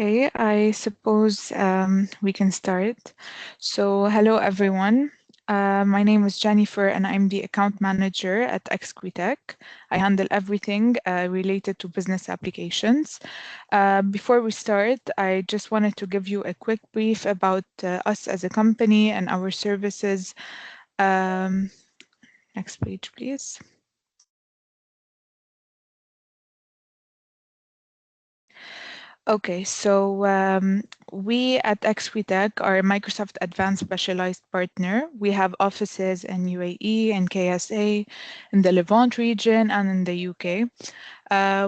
Okay, I suppose we can start. So, hello everyone. My name is Jennifer and I'm the account manager at Exquitec. I handle everything related to business applications. Before we start, I just wanted to give you a quick brief about us as a company and our services. Next page, please. Okay, so we at Exquitec are a Microsoft Advanced Specialized Partner. We have offices in UAE and KSA, in the Levant region, and in the UK.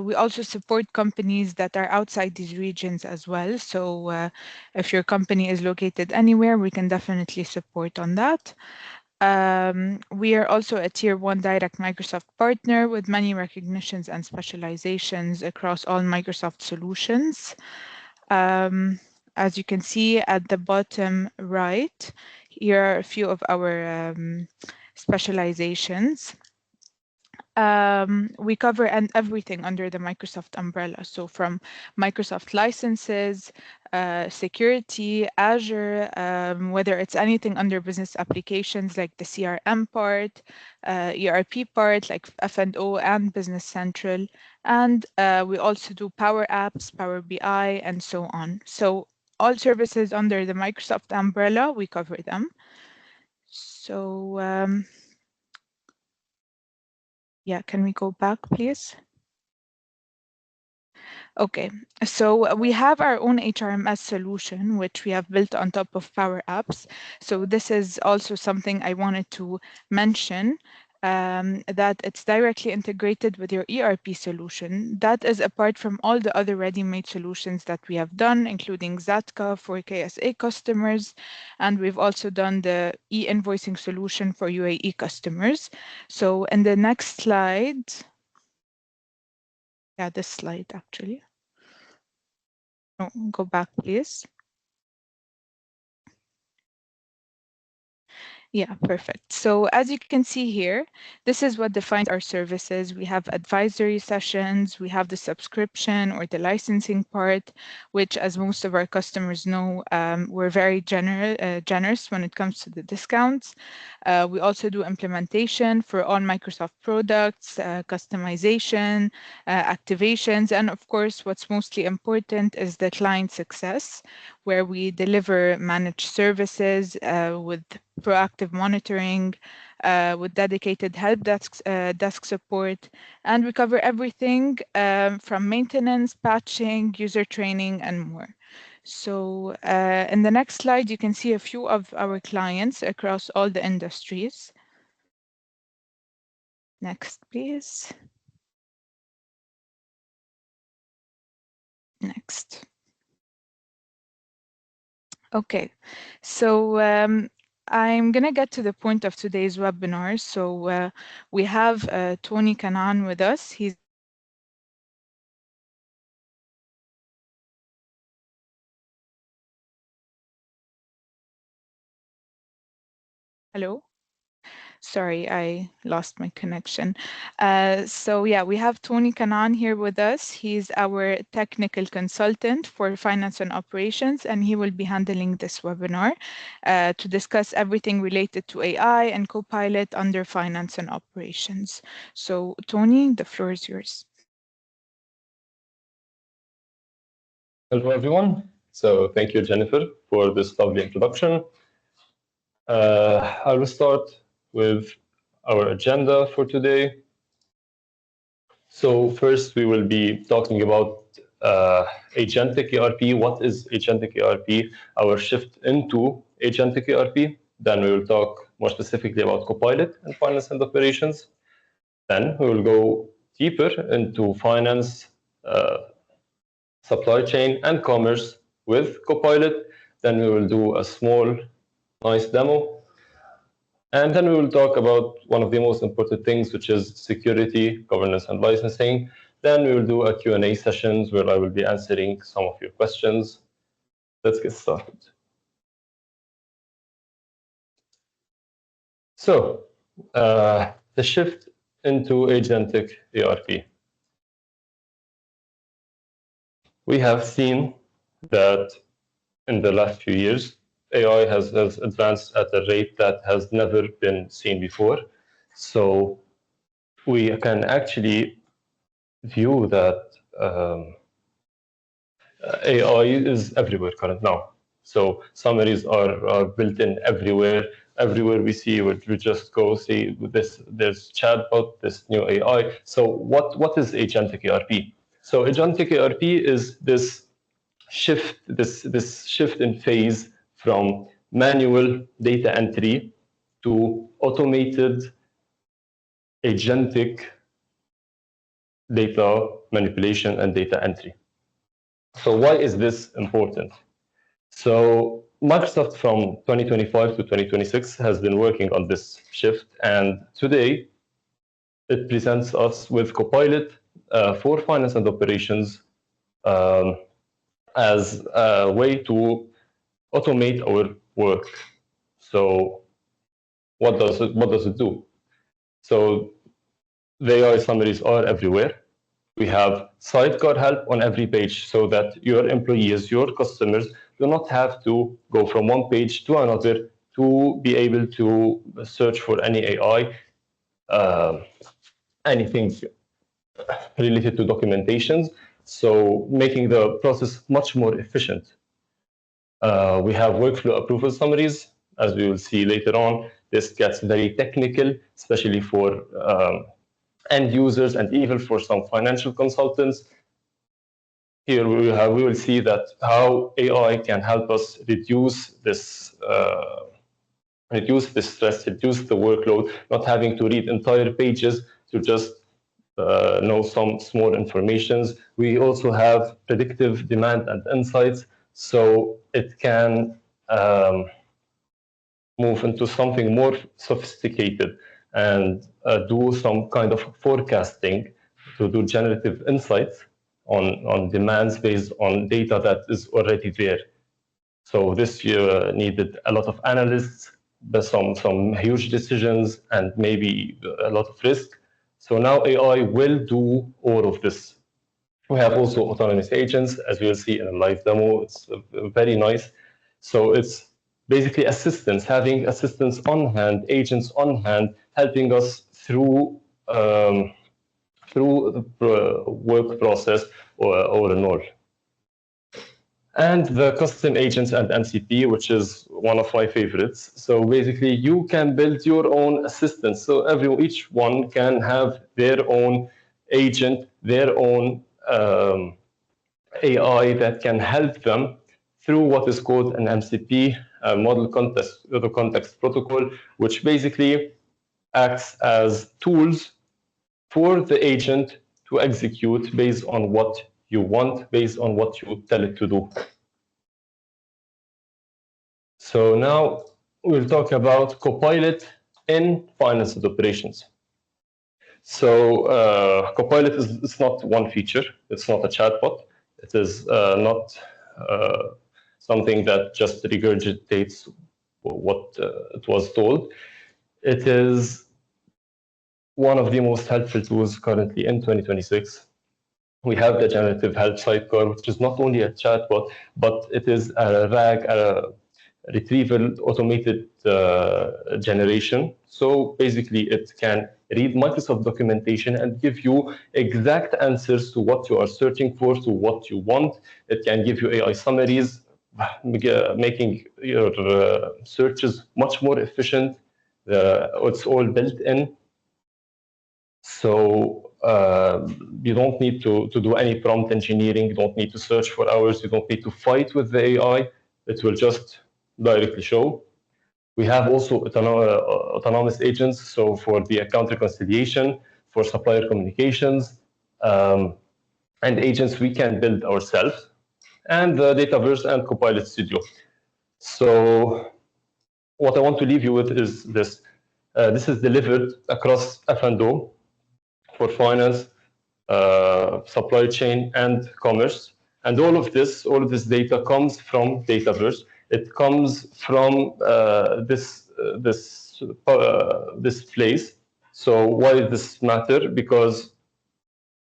We also support companies that are outside these regions as well. So if your company is located anywhere, we can definitely support on that. We are also a Tier 1 direct Microsoft partner with many recognitions and specializations across all Microsoft solutions. As you can see at the bottom right, here are a few of our specializations. We cover everything under the Microsoft umbrella. So from Microsoft licenses, security, Azure, whether it's anything under business applications like the CRM part, ERP part like F&O and Business Central. And we also do Power Apps, Power BI, and so on. So all services under the Microsoft umbrella, we cover them. So yeah, can we go back, please? Okay, so we have our own HRMS solution, which we have built on top of Power Apps. So this is also something I wanted to mention, that it's directly integrated with your ERP solution. That is apart from all the other ready-made solutions that we have done, including Zatka for KSA customers, and we've also done the e-invoicing solution for UAE customers. So in the next slide, yeah, this slide actually. No, go back, please. Yeah, perfect. So as you can see here, this is what defines our services. We have advisory sessions, we have the subscription or the licensing part, which as most of our customers know, we're very generous when it comes to the discounts. We also do implementation for all Microsoft products, customization, activations, and of course, what's mostly important is the client success, where we deliver managed services with proactive monitoring, with dedicated help desk support, and we cover everything from maintenance, patching, user training, and more. So in the next slide, you can see a few of our clients across all the industries. Next, please. Next. Okay, so I'm going to get to the point of today's webinar. So we have Tony Kanan with us. He's Hello? Sorry, I lost my connection. So yeah, we have Tony Kanan here with us. He's our technical consultant for finance and operations, and he will be handling this webinar to discuss everything related to AI and Copilot under finance and operations. So Tony, the floor is yours. Hello, everyone. So thank you, Jennifer, for this lovely introduction. I will start with our agenda for today. So first, we will be talking about Agentic ERP. What is Agentic ERP? Our shift into Agentic ERP. Then we will talk more specifically about Copilot and finance and operations. Then we will go deeper into finance, supply chain, and commerce with Copilot. Then we will do a small, nice demo. And then we will talk about one of the most important things, which is security, governance, and licensing. Then we will do a Q&A sessions where I will be answering some of your questions. Let's get started. So the shift into Agentic ERP. We have seen that in the last few years, AI has advanced at a rate that has never been seen before. So we can actually view that AI is everywhere current now. So summaries are built in everywhere. Everywhere we see, we just go see this. There's chatbot, this new AI. So what is agentic ERP? So agentic ERP is this shift in phase from manual data entry to automated agentic data manipulation and data entry. So why is this important? So Microsoft from 2025 to 2026 has been working on this shift, and today it presents us with Copilot for finance and operations um, as a way to automate our work. So what does it do? So the AI summaries are everywhere. We have sidecar help on every page so that your employees, your customers, do not have to go from one page to another to be able to search for any AI, anything related to documentations. So making the process much more efficient. We have workflow approval summaries, as we will see later on. This gets very technical, especially for end users and even for some financial consultants. Here we will see that how AI can help us reduce the stress, reduce the workload, not having to read entire pages to just know some small informations. We also have predictive demand and insights, so it can move into something more sophisticated and do some kind of forecasting to do generative insights on demands based on data that is already there. So this year needed a lot of analysts, but some huge decisions, and maybe a lot of risk. So now AI will do all of this. We have also autonomous agents, as we'll see in a live demo. It's very nice. So it's basically assistants, having assistants on hand, agents on hand, helping us through the work process or and all. And the custom agents and MCP, which is one of my favorites. So basically, you can build your own assistants. So each one can have their own agent, their own AI that can help them through what is called an MCP, model context protocol, which basically acts as tools for the agent to execute based on what you want, based on what you tell it to do. So now we'll talk about Copilot in finance and operations. So Copilot is not one feature. It's not a chatbot. It is not something that just regurgitates what it was told. It is one of the most helpful tools currently in 2026. We have the generative help sidecar, which is not only a chatbot, but it is a RAG, a retrieval automated generation. So basically, it can read Microsoft documentation and give you exact answers to what you are searching for, to what you want. It can give you AI summaries, making your searches much more efficient. It's all built in. So you don't need to do any prompt engineering. You don't need to search for hours. You don't need to fight with the AI. It will just directly show. We have also autonomous agents. So for the account reconciliation, for supplier communications, and agents we can build ourselves, and the Dataverse and Copilot Studio. So what I want to leave you with is this. This is delivered across F&O for finance, supply chain, and commerce. And all of this data comes from Dataverse. It comes from this place. So why does this matter? Because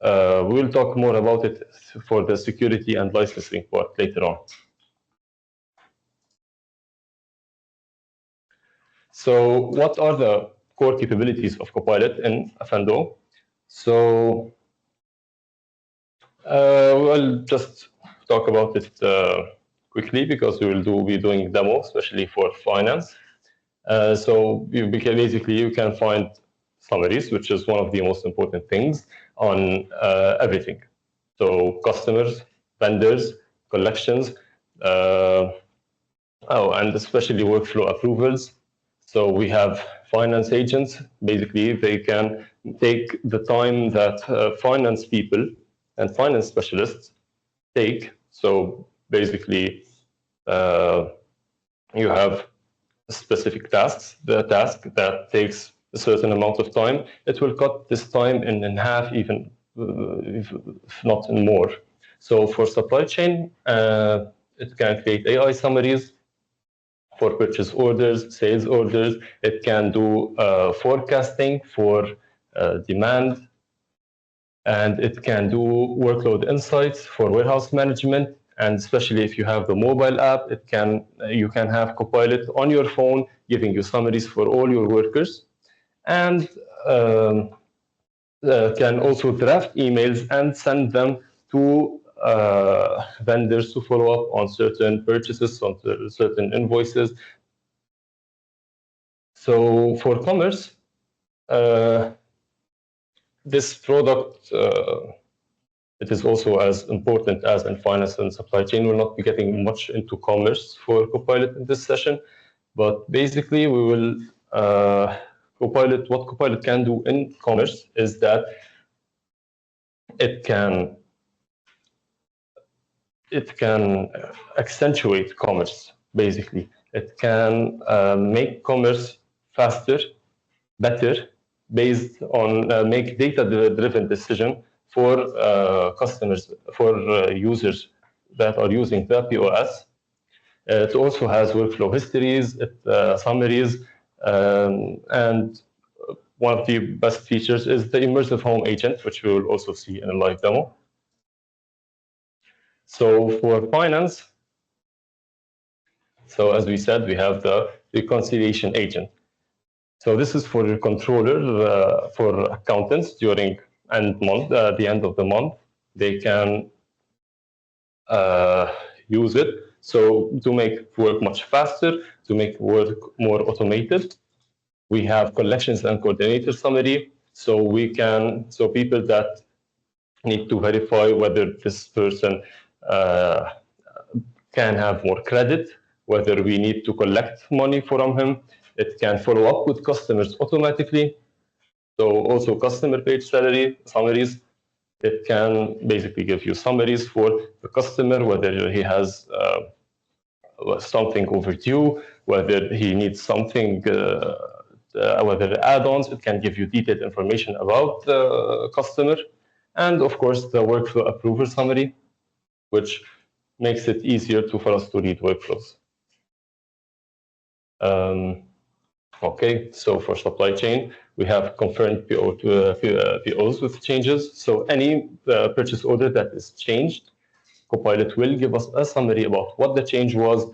We will talk more about it for the security and licensing part later on. So what are the core capabilities of Copilot in F&O? So we'll just talk about it quickly because we will be doing demo, especially for finance. So basically you can find summaries, which is one of the most important things on everything. So customers, vendors, collections, and especially workflow approvals. So we have finance agents. Basically, they can take the time that finance people and finance specialists take. So basically, you have specific tasks. The task that takes a certain amount of time, it will cut this time in half, even if not in more. So for supply chain, it can create AI summaries for purchase orders, sales orders. It can do forecasting for demand, and it can do workload insights for warehouse management. And especially if you have the mobile app, you can have Copilot on your phone giving you summaries for all your workers, and can also draft emails and send them to vendors to follow up on certain purchases, on certain invoices. So for commerce, this product, it is also as important as in finance and supply chain. We'll not be getting much into commerce for Copilot in this session, but basically we will, what Copilot can do in commerce is that it can accentuate commerce, basically. It can make commerce faster, better, based on make data-driven decision for customers, for users that are using the POS. It also has workflow histories, summaries, and one of the best features is the immersive home agent, which we will also see in a live demo. So for finance, so as we said, we have the reconciliation agent. So this is for your controller, for accountants during the end of the month. They can use it so to make work much faster, to make work more automated. We have collections and coordinator summary. So people that need to verify whether this person can have more credit, whether we need to collect money from him. It can follow up with customers automatically. So also customer page salary summaries. It can basically give you summaries for the customer, whether he has something overdue, whether he needs something, whether add-ons. It can give you detailed information about the customer. And of course, the workflow approval summary, which makes it easier for us to read workflows. Okay, so for supply chain, we have confirmed POs with changes. So any purchase order that is changed, Copilot will give us a summary about what the change was,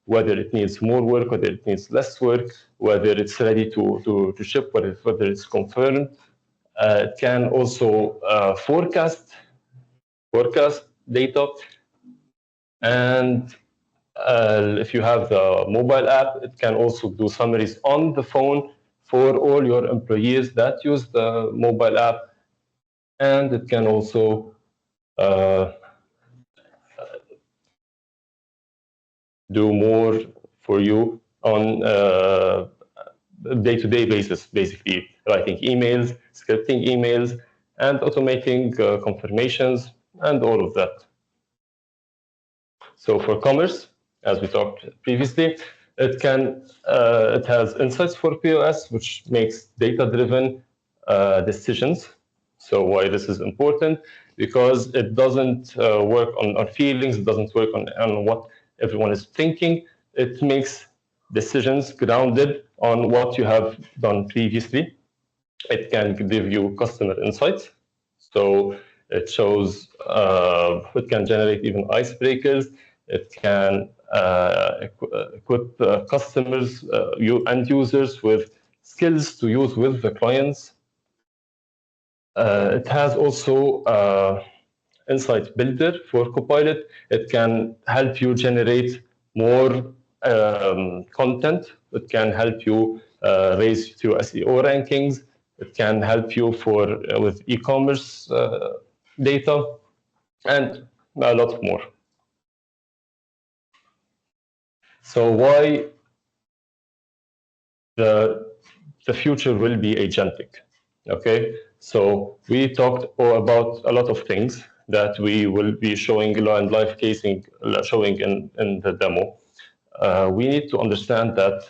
whether it needs more work, whether it needs less work, whether it's ready to ship, whether it's confirmed. It can also forecast data. And if you have the mobile app, it can also do summaries on the phone for all your employees that use the mobile app. And it can also do more for you on day-to-day basis, basically writing emails, scripting emails, and automating confirmations, and all of that. So for commerce, as we talked previously, it has insights for POS, which makes data-driven decisions. So why this is important? Because it doesn't work on feelings, it doesn't work on what everyone is thinking. It makes decisions grounded on what you have done previously. It can give you customer insights. So It shows, it can generate even icebreakers. It can equip customers, end users with skills to use with the clients. It has also Insight Builder for Copilot. It can help you generate more content. It can help you raise your SEO rankings. It can help you for with e-commerce data and a lot more. So why the future will be agentic? Okay, so we talked about a lot of things that we will be showing and live casing, showing in the demo. We need to understand that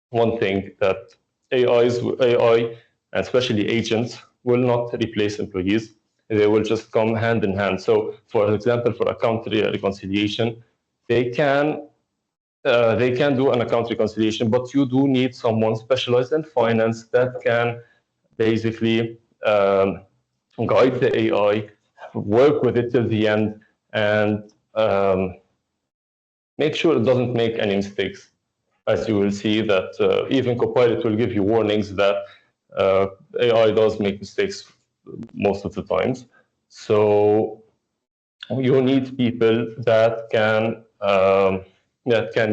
one thing that AI, and especially agents, will not replace employees. They will just come hand in hand. So, for example, for account reconciliation, they can do an account reconciliation, but you do need someone specialized in finance that can basically guide the AI, work with it till the end, and make sure it doesn't make any mistakes. As you will see that even Copilot will give you warnings that AI does make mistakes most of the times. So you need people that can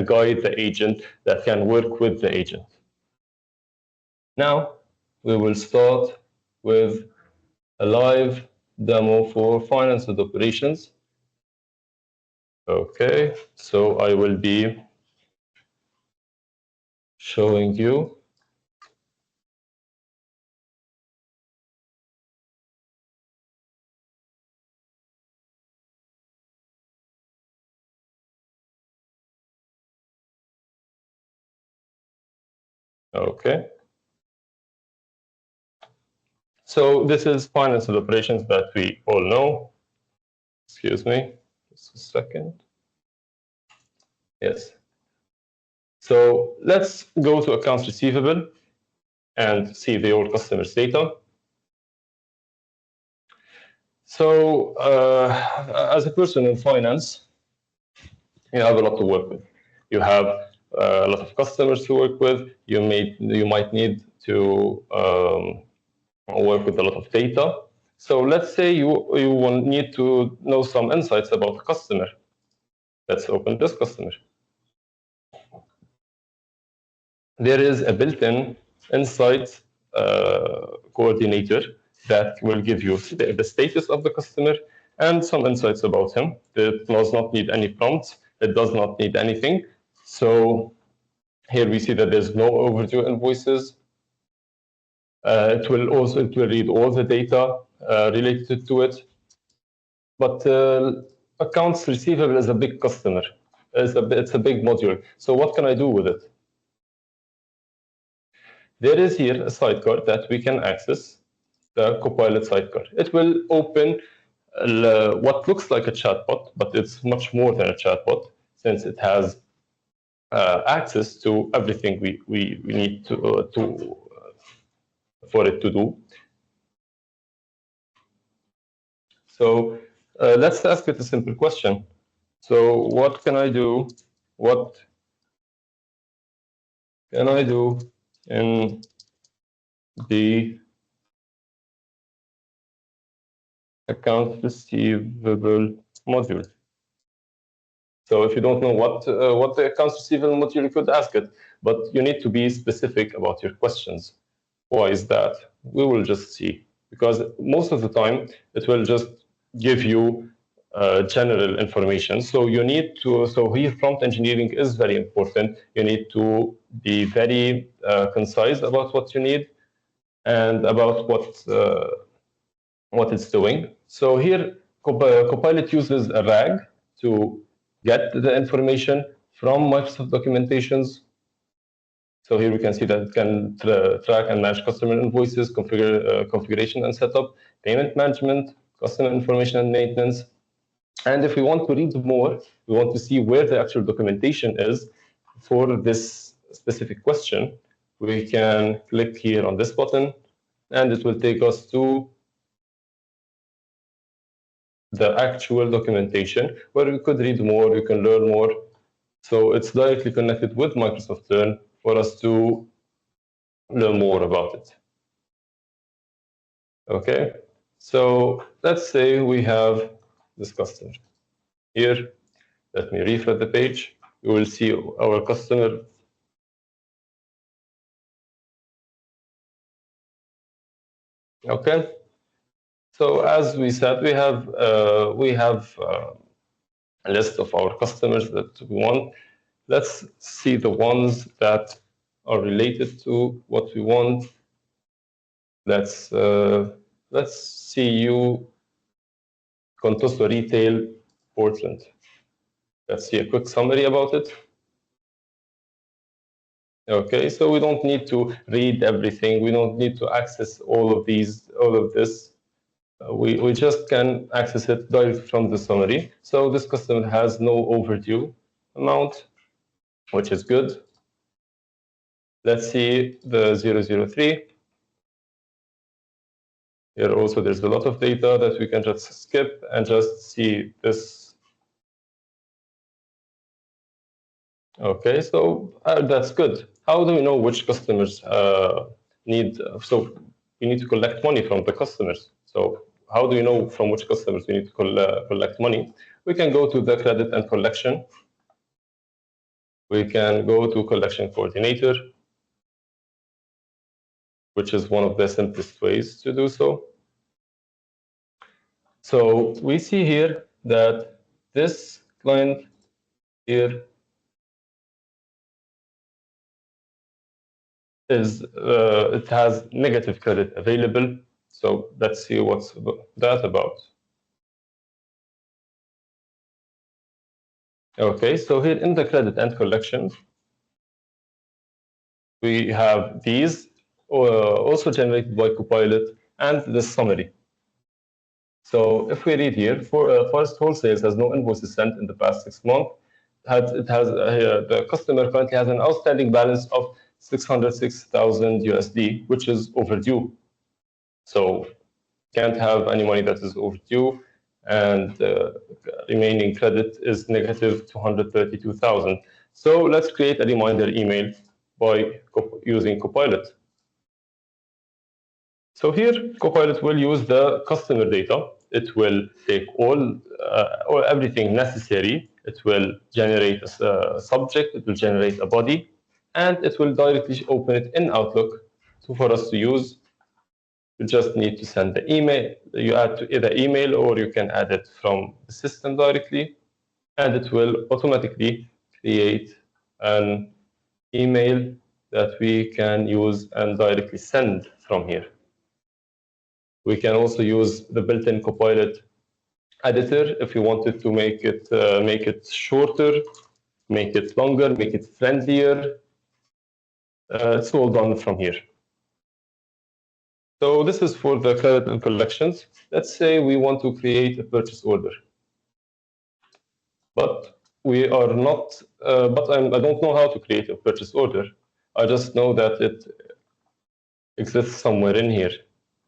guide the agent, that can work with the agent. Now we will start with a live demo for finance and operations. Okay, so I will be showing you. Okay. So this is finance and operations that we all know. Excuse me, just a second. Yes. So let's go to accounts receivable and see the old customers data. So as a person in finance, you have a lot to work with. You have a lot of customers to work with. You might need to work with a lot of data. So let's say you will need to know some insights about the customer. Let's open this customer. There is a built-in insight coordinator that will give you the status of the customer and some insights about him. It does not need any prompts. It does not need anything. So here we see that there's no overdue invoices. It will read all the data related to it. But accounts receivable is a big customer. It's a big module. So what can I do with it? There is here a sidecar that we can access, the Copilot sidecar. It will open what looks like a chatbot, but it's much more than a chatbot since it has access to everything we need for it to do. So let's ask it a simple question. So what can I do? What can I do in the account receivable module? So if you don't know what the accounts receivable module, you could ask it, but you need to be specific about your questions. Why is that? We will just see, because most of the time it will just give you general information. So you need to, so here prompt engineering is very important. You need to be very concise about what you need and about what it's doing. So here Copilot uses a RAG to get the information from Microsoft documentations. So here we can see that it can track and manage customer invoices, configuration and setup, payment management, customer information and maintenance. And if we want to read more, we want to see where the actual documentation is for this specific question, we can click here on this button, and it will take us to the actual documentation where you could read more, you can learn more. So it's directly connected with Microsoft Learn for us to learn more about it. Okay, so let's say we have this customer here. Let me refresh the page. You will see our customer. Okay, so as we said, we have a list of our customers that we want. Let's see the ones that are related to what we want. Let's see you Contoso Retail Portland. Let's see a quick summary about it. Okay, so we don't need to read everything. We don't need to access all of this. We just can access it directly from the summary. So this customer has no overdue amount, which is good. Let's see the 003. Here also there's a lot of data that we can just skip and just see this. Okay, so that's good. How do we know which customers need? So we need to collect money from the customers. So how do we know from which customers we need to collect money? We can go to the credit and collection. We can go to collection coordinator, which is one of the simplest ways to do so. So we see here that this client here is it has negative credit available. So let's see what's that about. Okay, so here in the credit and collections, we have these also generated by Copilot and the summary. So if we read here, Forest Wholesale has no invoices sent in the past 6 months. The customer currently has an outstanding balance of 606,000 USD, which is overdue. So can't have any money that is overdue, and remaining credit is negative 232,000. So let's create a reminder email by using Copilot. So here, Copilot will use the customer data. It will take or everything necessary. It will generate a subject. It will generate a body, and it will directly open it in Outlook for us to use. You just need to send the email. You add to either email or you can add it from the system directly, and it will automatically create an email that we can use and directly send from here. We can also use the built-in Copilot editor if you wanted to make it shorter, make it longer, make it friendlier. It's all done from here. So this is for the credit and collections. Let's say we want to create a purchase order, but we are not. I don't know how to create a purchase order. I just know that it exists somewhere in here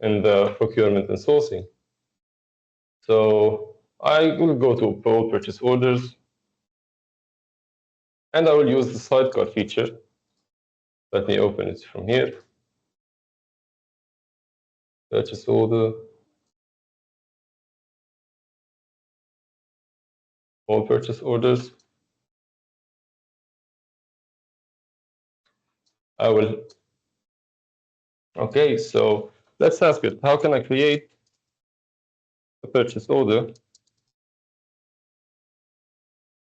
in the procurement and sourcing. So I will go to all purchase orders, and I will use the sidecar feature. Let me open it from here. Purchase order, all purchase orders. I will. Okay, so let's ask it. How can I create a purchase order?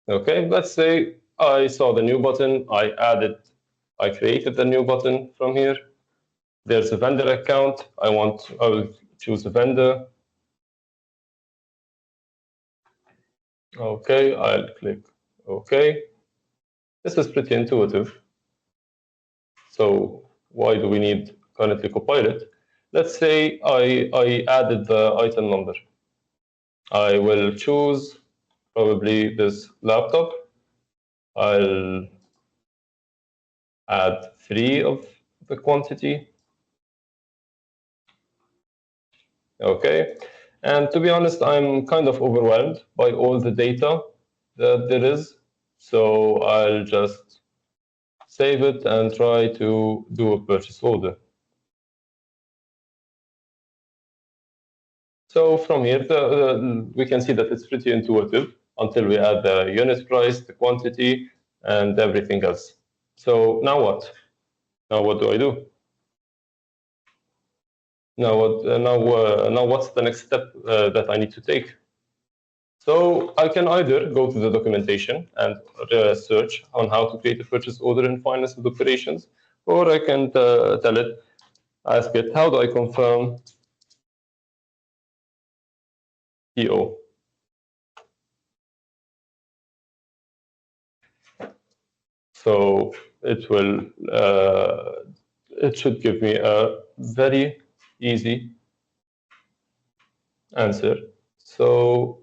Okay, let's say I saw the new button. I created the new button from here. There's a vendor account. I will choose a vendor. Okay, I'll click OK. This is pretty intuitive. So why do we need currently Copilot? Let's say I added the item number. I will choose probably this laptop. I'll add 3 of the quantity. Okay. And to be honest, I'm kind of overwhelmed by all the data that there is. So I'll just save it and try to do a purchase order. So from here, we can see that it's pretty intuitive until we add the unit price, the quantity, and everything else. So now what? Now what do I do? Now what's the next step that I need to take? So I can either go to the documentation and search on how to create a purchase order in finance and operations, or I can ask it, how do I confirm PO? So it should give me a very easy answer. So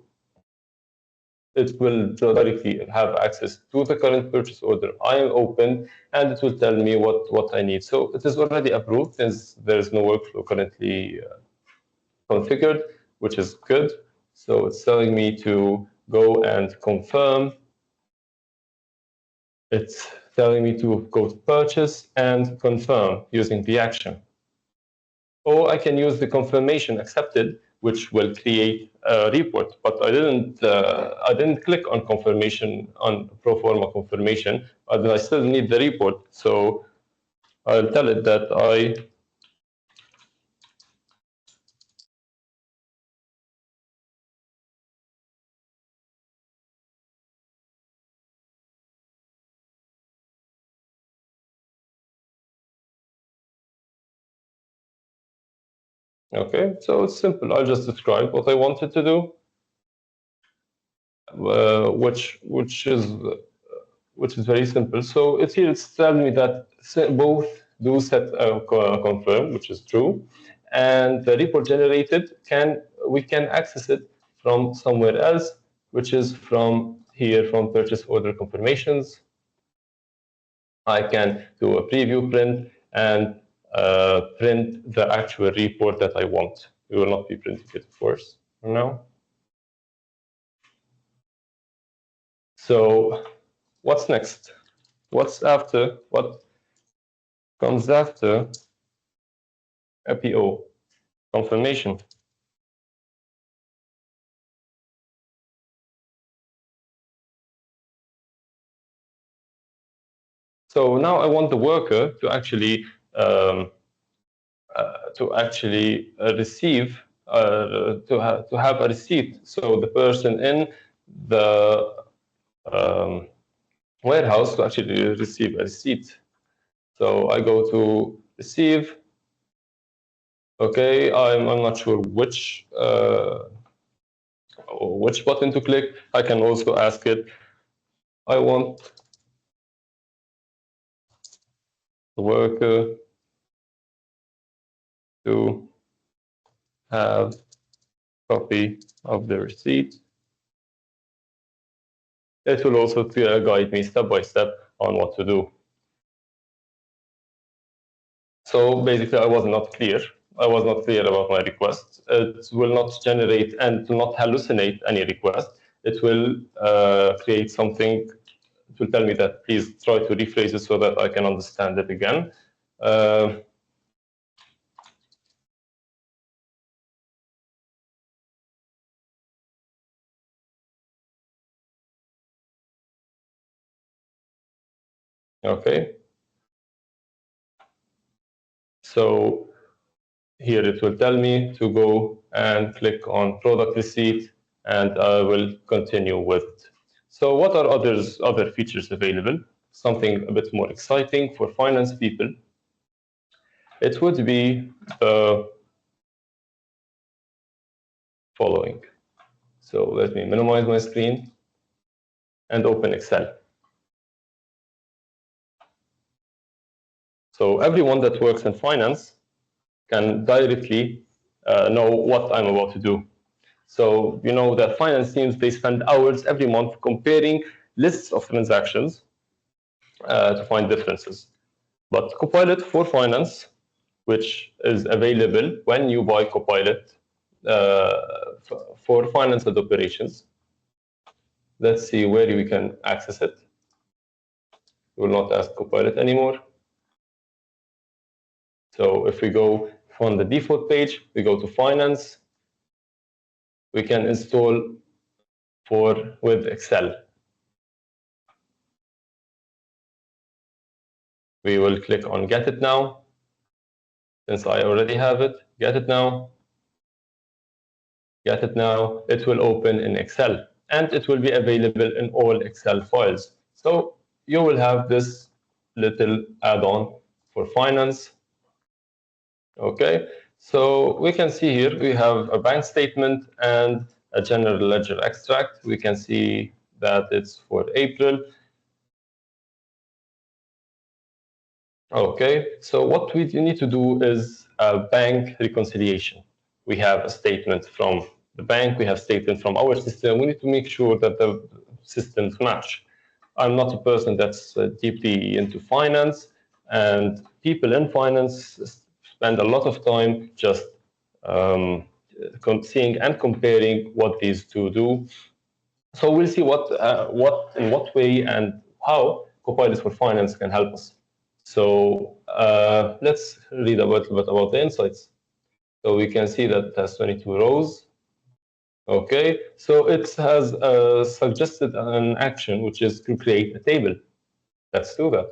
it will directly have access to the current purchase order I am open, and it will tell me what I need. So it is already approved since there is no workflow currently configured, which is good. So it's telling me to go and confirm. It's telling me to go to purchase and confirm using the action. Or I can use the confirmation accepted, which will create a report. But I didn't click on confirmation, on pro forma confirmation, but I still need the report. So I'll tell it that okay, so it's simple. I'll just describe what I wanted to do, which is very simple. So it's telling me that both do set confirm, which is true, and the report generated we can access it from somewhere else, which is from here from purchase order confirmations. I can do a preview print and print the actual report that I want. We will not be printing it, of course, for now. So what's next? What comes after a PO confirmation? So now I want the worker to actually receive to have a receipt. So the person in the warehouse to actually receive a receipt. So I go to receive. Okay, I'm not sure which button to click. I can also ask it, I want the worker to have a copy of the receipt. It will also guide me step by step on what to do. So basically, I was not clear. I was not clear about my request. It will not generate and will not hallucinate any request. It will create something. It will tell me that please try to rephrase it so that I can understand it again. Okay. So here it will tell me to go and click on product receipt, and I will continue with it. So what are other features available? Something a bit more exciting for finance people. It would be the following. So let me minimize my screen and open Excel. So everyone that works in finance can directly know what I'm about to do. So you know that finance teams, they spend hours every month comparing lists of transactions to find differences. But Copilot for Finance, which is available when you buy Copilot for finance and operations. Let's see where we can access it. We will not ask Copilot anymore. So if we go from the default page, we go to finance, we can install with Excel. We will click on Get It Now. Since I already have it, Get It Now. Get It Now. It will open in Excel, and it will be available in all Excel files. So you will have this little add-on for finance. Okay, so we can see here we have a bank statement and a general ledger extract. We can see that it's for April. Okay, so what we need to do is a bank reconciliation. We have a statement from the bank, we have statement from our system. We need to make sure that the systems match. I'm not a person that's deeply into finance, and people in finance spend a lot of time just seeing and comparing what these two do. So we'll see in what way and how Copilot for Finance can help us. So let's read a little bit about the insights. So we can see that it has 22 rows. Okay, so it has suggested an action, which is to create a table. Let's do that.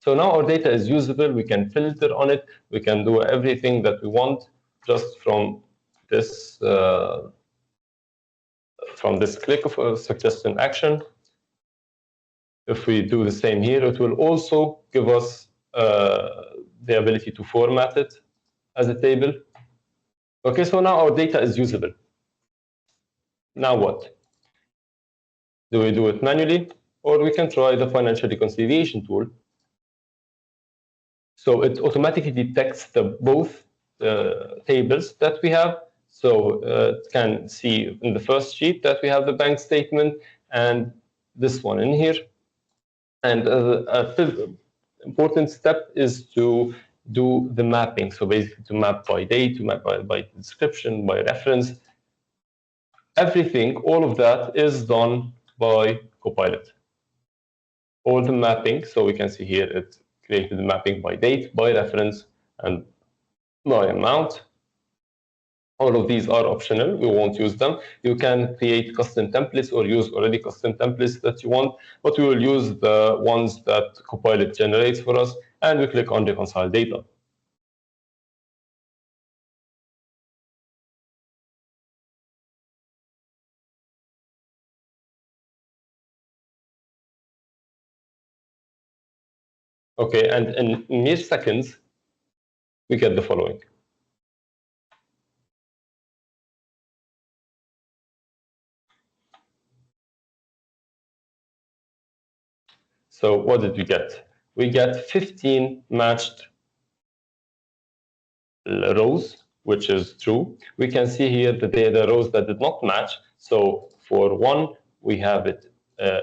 So now our data is usable. We can filter on it. We can do everything that we want just from this click of a suggested action. If we do the same here, it will also give us the ability to format it as a table. Okay, so now our data is usable. Now what? Do we do it manually, or we can try the financial reconciliation tool? So it automatically detects both tables that we have. So it can see in the first sheet that we have the bank statement and this one in here. And a important step is to do the mapping. So basically to map by date, to map by description, by reference. Everything, all of that is done by Copilot. All the mapping, so we can see here it created the mapping by date, by reference, and by amount. All of these are optional. We won't use them. You can create custom templates or use already custom templates that you want, but we will use the ones that Copilot generates for us, and we click on Reconcile Data. Okay, and in mere seconds, we get the following. So what did we get? We get 15 matched rows, which is true. We can see here the rows that did not match. So for one, we have it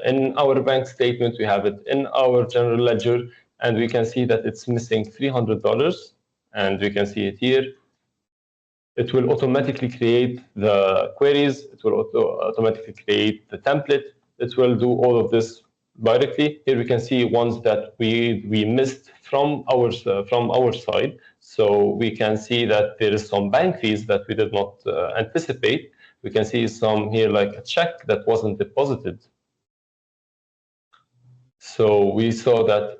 in our bank statement, we have it in our general ledger, and we can see that it's missing $300. And we can see it here. It will automatically create the queries. It will automatically create the template. It will do all of this directly. Here we can see ones that we missed from our side. So we can see that there is some bank fees that we did not anticipate. We can see some here like a check that wasn't deposited. So we saw that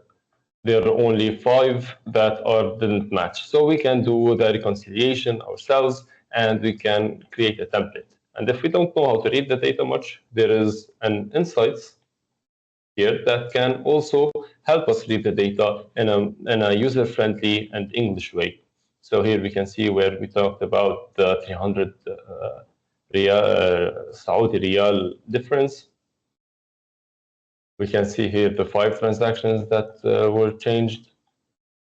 there are only 5 that didn't match. So we can do the reconciliation ourselves, and we can create a template. And if we don't know how to read the data much, there is an insights here that can also help us read the data in a user-friendly and English way. So here we can see where we talked about the 300 Saudi Riyal difference. We can see here the 5 transactions that were changed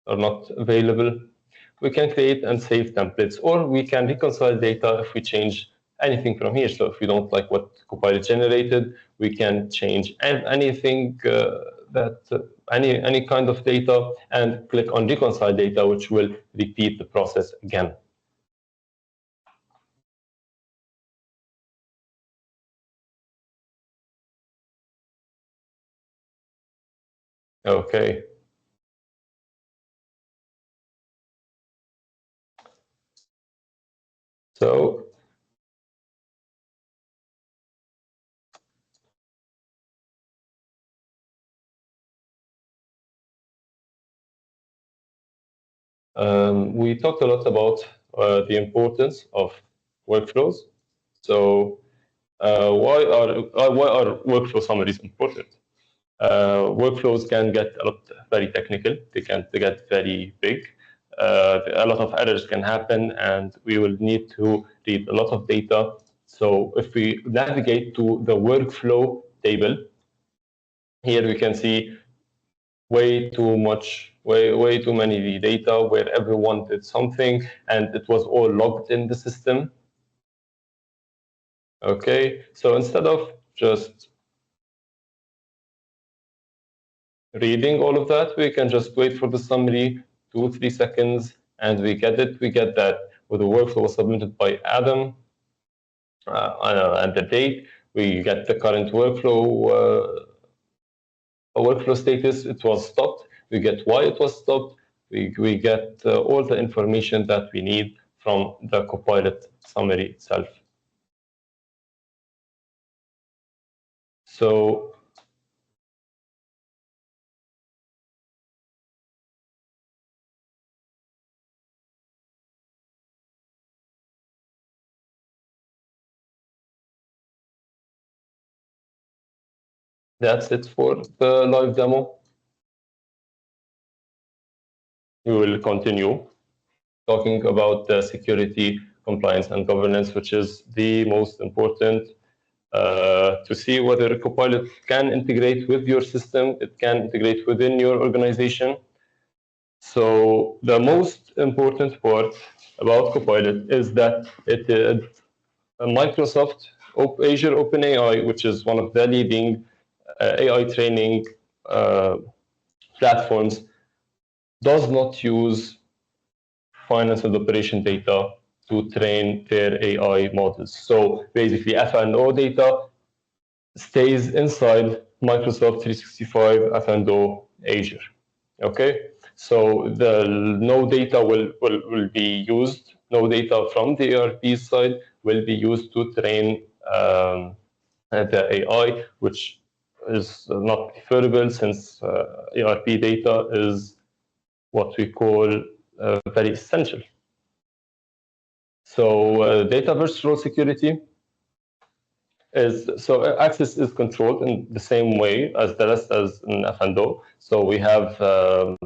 are not available. We can create and save templates, or we can reconcile data if we change anything from here. So if we don't like what Copilot generated, we can change anything any kind of data and click on reconcile data, which will repeat the process again. Okay. So we talked a lot about the importance of workflows. So why are workflow summaries important? Workflows can get a lot very technical. They can get very big. A lot of errors can happen, and we will need to read a lot of data. So if we navigate to the workflow table, here we can see way too much, way too many data where everyone did something and it was all logged in the system. Okay, so instead of just reading all of that, we can just wait for the summary, 2-3 seconds, and we get it. We get that with the workflow was submitted by Adam and the date. We get the current workflow status. It was stopped. We get why it was stopped. We get all the information that we need from the Copilot summary itself. So that's it for the live demo. We will continue talking about the security, compliance, and governance, which is the most important to see whether Copilot can integrate with your system, it can integrate within your organization. So the most important part about Copilot is that it Microsoft Azure OpenAI, which is one of the leading AI training platforms, does not use finance and operation data to train their AI models. So basically, F&O data stays inside Microsoft 365 F&O Azure. Okay, so the no data will be used. No data from the ERP side will be used to train the AI, which is not preferable since ERP data is what we call very essential. So data virtual security is so access is controlled in the same way as the rest as in F&O. So we have a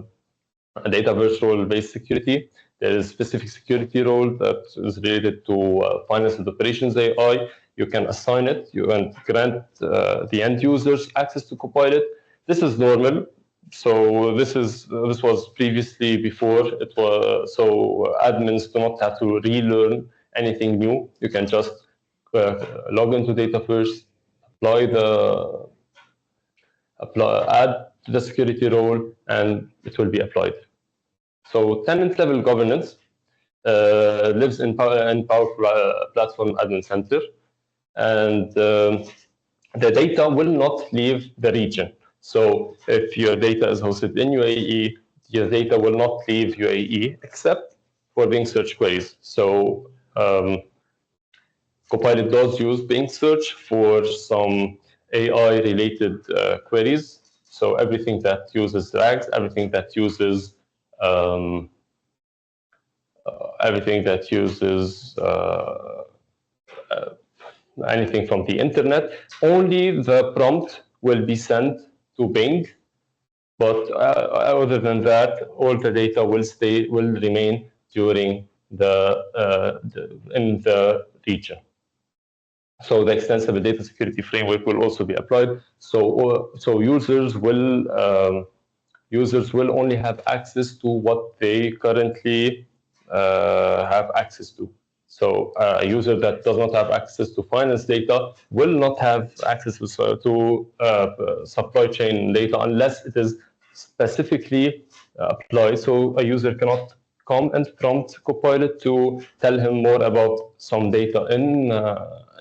data virtual based security. There is specific security role that is related to finance and operations AI. You can assign it. You can grant the end users access to Copilot. This is normal. So this was previously before it was so admins do not have to relearn anything new. You can just log into data first, add the security role, and it will be applied. So tenant level governance lives in Power Platform Admin Center, and the data will not leave the region. So if your data is hosted in UAE, your data will not leave UAE except for Bing search queries. So Copilot does use Bing search for some AI related queries. So everything that uses RAGs, everything that uses anything from the internet, only the prompt will be sent to Bing. But other than that, all the data will remain during in the region. So the extensible data security framework will also be applied. So users will only have access to what they currently have access to. So a user that does not have access to finance data will not have access to supply chain data unless it is specifically applied. So a user cannot come and prompt Copilot to tell him more about some data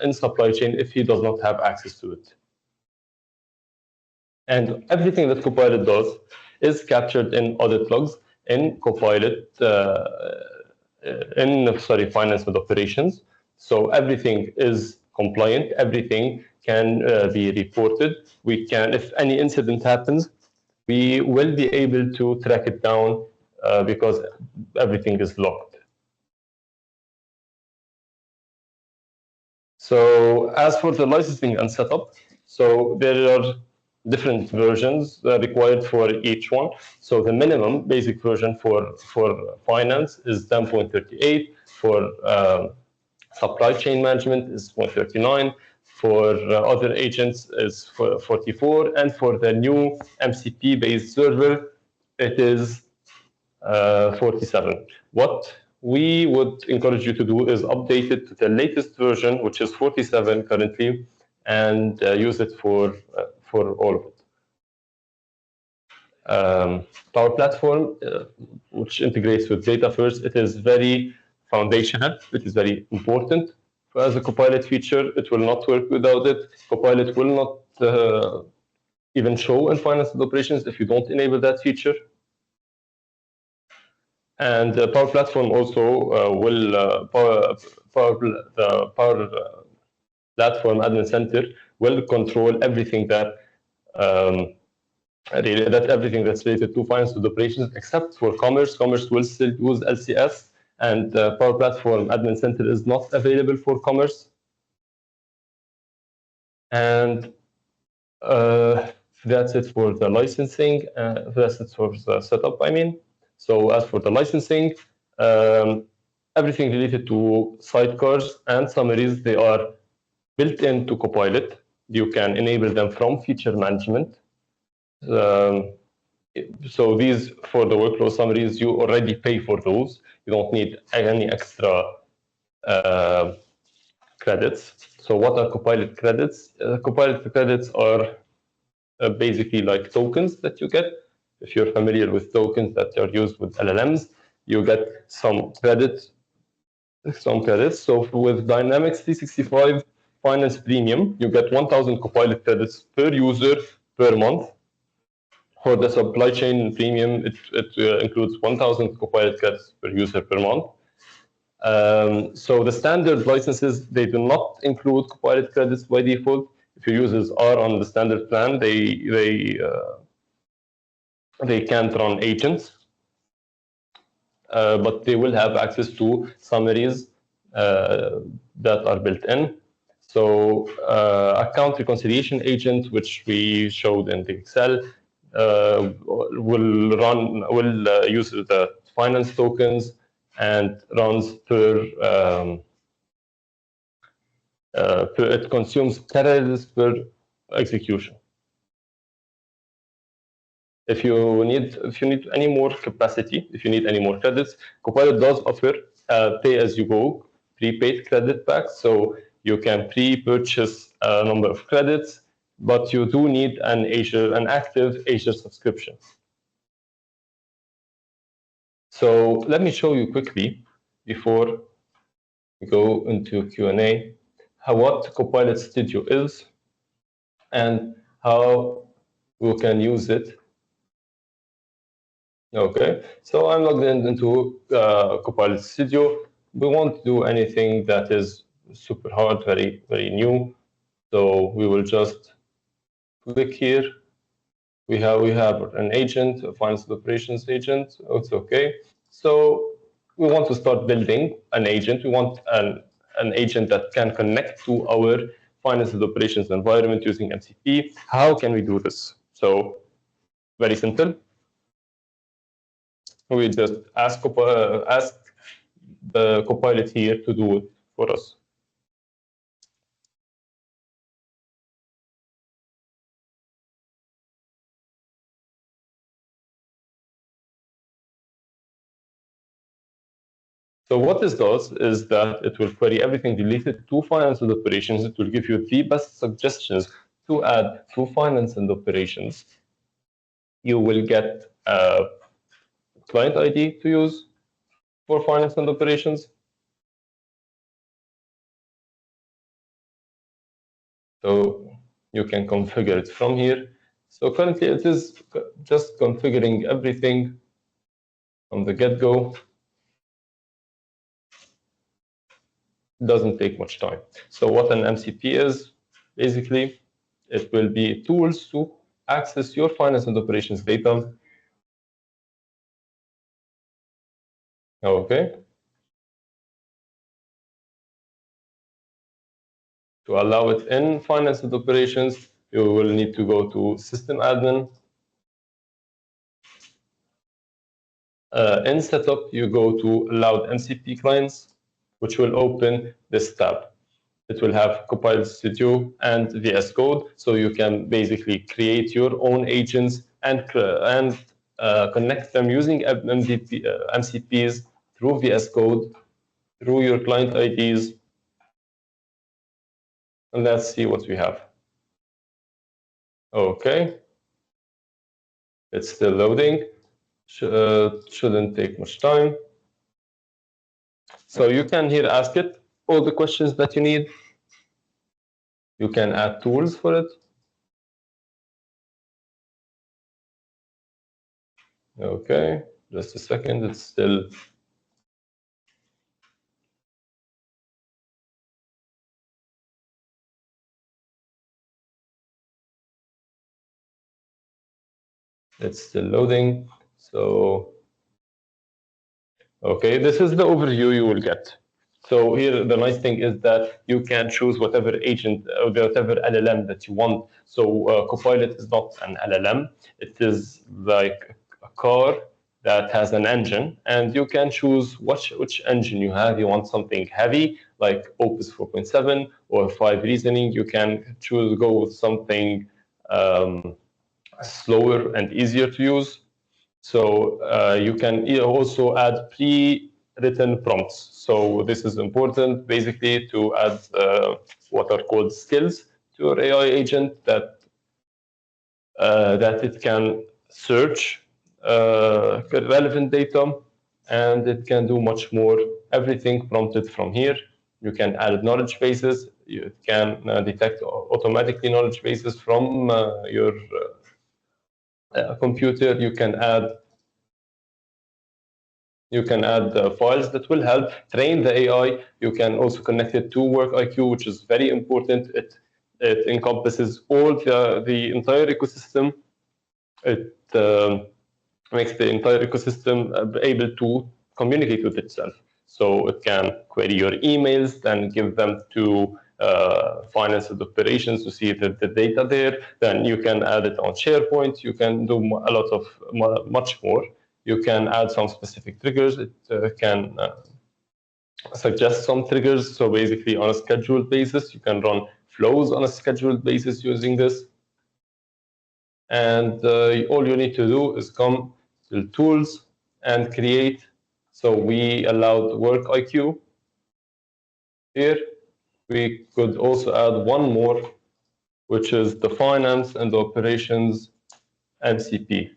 in supply chain if he does not have access to it. And everything that Copilot does is captured in audit logs in Copilot, finance and operations. So everything is compliant. Everything can be reported. We can, if any incident happens, we will be able to track it down because everything is logged. So as for the licensing and setup, so there are different versions required for each one. So the minimum basic version for finance is 10.38. For supply chain management is 139. For other agents is 44. And for the new MCP-based server, it is 47. What we would encourage you to do is update it to the latest version, which is 47 currently, and use it for all of it. Power Platform, which integrates with data first, it is very foundational. It is very important. As a Copilot feature, it will not work without it. Copilot will not even show in finance and operations if you don't enable that feature. And the Power Platform also will the Power Platform Admin Center will control everything that everything that's related to finance and operations, except for commerce. Commerce will still use LCS, and Power Platform Admin Center is not available for commerce. And that's it for the licensing. That's it for the setup, I mean. So as for the licensing, everything related to sidecars and summaries, they are built into Copilot. You can enable them from feature management. So these, for the workflow summaries, you already pay for those. You don't need any extra credits. So what are Copilot credits? Copilot credits are basically like tokens that you get. If you're familiar with tokens that are used with LLMs, you get some credits. So with Dynamics 365 Finance Premium, you get 1,000 Copilot credits per user per month. For the supply chain premium, it includes 1,000 Copilot credits per user per month. So the standard licenses, they do not include Copilot credits by default. If your users are on the standard plan, they can't run agents, but they will have access to summaries that are built in. So account reconciliation agent, which we showed in the Excel, will use the finance tokens and runs it consumes credits per execution. If you need any more capacity, if you need any more credits, Copilot does offer pay-as-you-go prepaid credit packs. So you can pre-purchase a number of credits, but you do need an active Azure subscription. So let me show you quickly before we go into Q&A what Copilot Studio is and how we can use it. Okay, so I'm logged into Copilot Studio. We won't do anything that is super hard, very new. So we will just click here. We have an agent, a finance and operations agent. It's okay. So we want to start building an agent. We want an agent that can connect to our finance and operations environment using MCP. How can we do this? So very simple. We just ask the Copilot here to do it for us. So what this does is that it will query everything related to finance and operations. It will give you the best suggestions to add to finance and operations. You will get a client ID to use for finance and operations. So you can configure it from here. So currently it is just configuring everything from the get-go. Doesn't take much time. So what an MCP is, basically, it will be tools to access your finance and operations data. Okay. To allow it in finance and operations, you will need to go to System Admin. In Setup, you go to Allowed MCP Clients, which will open this tab. It will have Copilot Studio and VS Code, so you can basically create your own agents and connect them using MCPs through VS Code, through your client IDs. And let's see what we have. Okay, it's still loading. Shouldn't take much time. So you can here ask it all the questions that you need. You can add tools for it. Okay, just a second. It's still loading. So, okay, this is the overview you will get. So here, the nice thing is that you can choose whatever agent or whatever LLM that you want. So Copilot is not an LLM. It is like a car that has an engine, and you can choose which engine you have. You want something heavy, like Opus 4.7 or 5 reasoning. You can choose go with something slower and easier to use. So you can also add pre-written prompts. So this is important, basically, to add what are called skills to your AI agent that it can search relevant data, and it can do much more. Everything prompted from here. You can add knowledge bases. You can detect automatically knowledge bases from your computer. You can add files that will help train the AI. You can also connect it to Work IQ, which is very important. It encompasses all the entire ecosystem. It makes the entire ecosystem able to communicate with itself. So it can query your emails, then give them to finance and operations to see the data there. Then you can add it on SharePoint. You can do a lot of much more. You can add some specific triggers. It can suggest some triggers. So basically, on a scheduled basis, you can run flows on a scheduled basis using this. And all you need to do is come to tools and create. So we allowed Work IQ here. We could also add one more, which is the finance and operations MCP.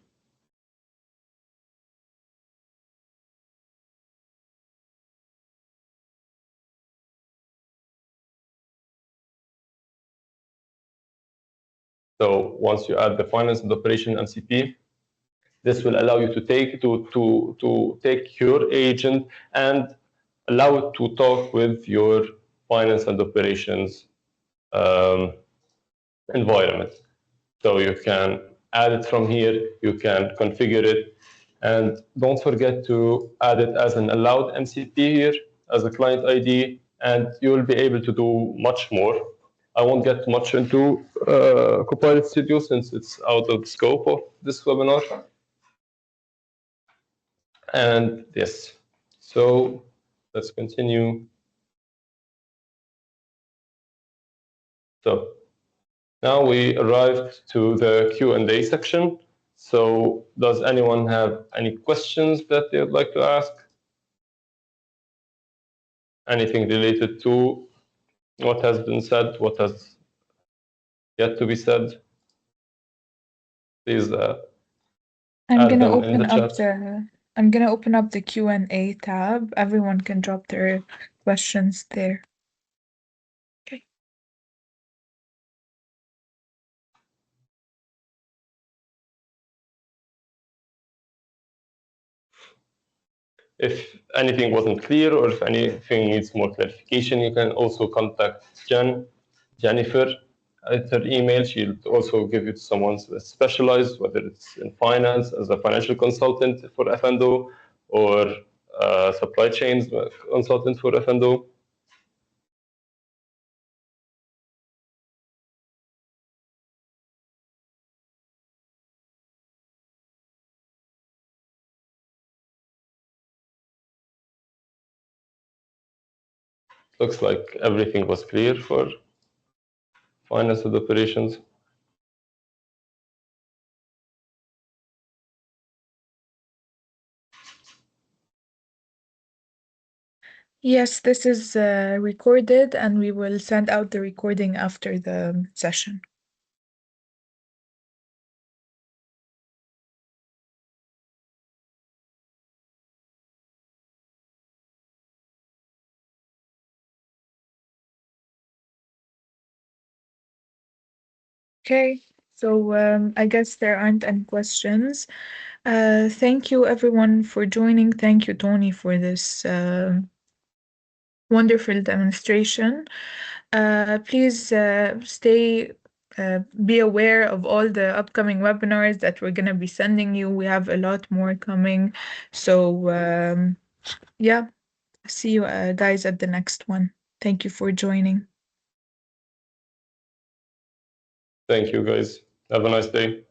So once you add the finance and operation MCP, this will allow you to take your agent and allow it to talk with your finance and operations environment. So you can add it from here, you can configure it, and don't forget to add it as an allowed MCP here as a client ID, and you will be able to do much more. I won't get much into Copilot Studio since it's out of the scope of this webinar. And yes, so let's continue. So now we arrived to the Q&A section. So does anyone have any questions that they would like to ask? Anything related to what has been said, what has yet to be said? Please I'm add gonna them in the open up chat. the Q&A tab. Everyone can drop their questions there. Okay. If anything wasn't clear or if anything needs more clarification, you can also contact Jennifer at her email. She'll also give you to someone that's specialized, whether it's in finance as a financial consultant for F&O or supply chains consultant for F&O. Looks like everything was clear for finance and operations. Yes, this is recorded, and we will send out the recording after the session. Okay, so I guess there aren't any questions. Thank you, everyone, for joining. Thank you, Tony, for this wonderful demonstration. Please be aware of all the upcoming webinars that we're going to be sending you. We have a lot more coming. So, yeah, see you guys at the next one. Thank you for joining. Thank you, guys. Have a nice day.